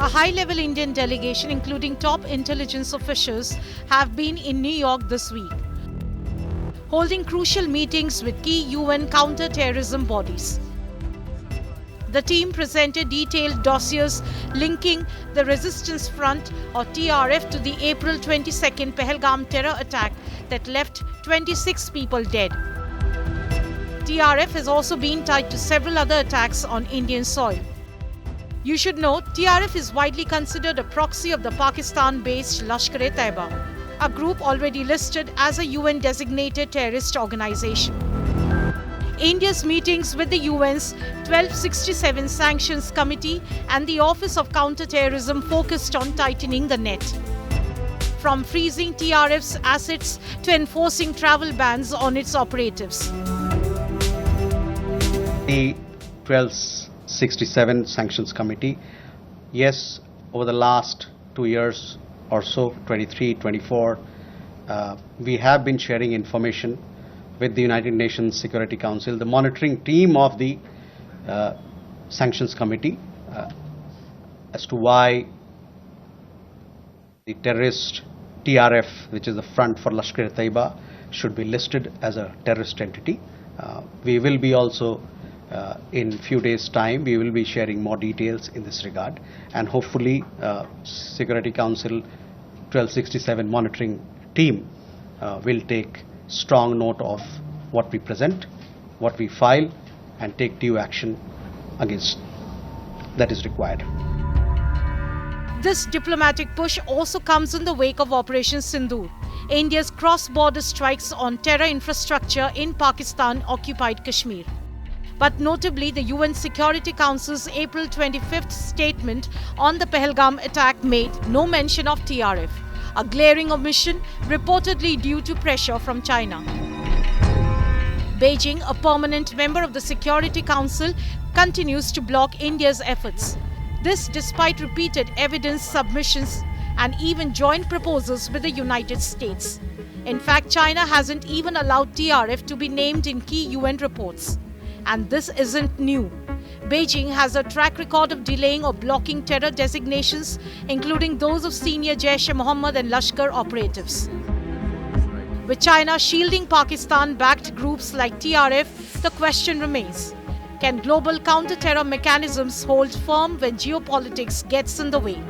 high-level Indian delegation, including top intelligence officials, have been in New York this week, holding crucial meetings with key UN counter-terrorism bodies. The team presented detailed dossiers linking the Resistance Front or TRF to the April 22nd Pahalgam terror attack that left 26 people dead. TRF has also been tied to several other attacks on Indian soil. You should know, TRF is widely considered a proxy of the Pakistan-based Lashkar-e-Taiba, a group already listed as a UN-designated terrorist organization. India's meetings with the UN's 1267 Sanctions Committee and the Office of Counter-Terrorism focused on tightening the net. From freezing TRF's assets to enforcing travel bans on its operatives. The 1267 Sanctions Committee, yes, over the last 2 years or so, 23, 24, we have been sharing information with the United Nations Security Council, the monitoring team of the Sanctions Committee, as to why the terrorist TRF, which is the Front for Lashkar-e-Taiba, should be listed as a terrorist entity. We will be also in few days' time, we will be sharing more details in this regard, and hopefully Security Council 1267 monitoring team will take strong note of what we present, what we file, and take due action against that is required. This diplomatic push also comes in the wake of Operation Sindoor, India's cross-border strikes on terror infrastructure in Pakistan-occupied Kashmir. But notably, the UN Security Council's April 25th statement on the Pahalgam attack made no mention of TRF, a glaring omission reportedly due to pressure from China. Beijing, a permanent member of the Security Council, continues to block India's efforts. This despite repeated evidence submissions and even joint proposals with the United States. In fact, China hasn't even allowed TRF to be named in key UN reports. And this isn't new. Beijing has a track record of delaying or blocking terror designations, including those of senior Jaish-e-Mohammed and Lashkar operatives. With China shielding Pakistan-backed groups like TRF, the question remains, can global counter-terror mechanisms hold firm when geopolitics gets in the way?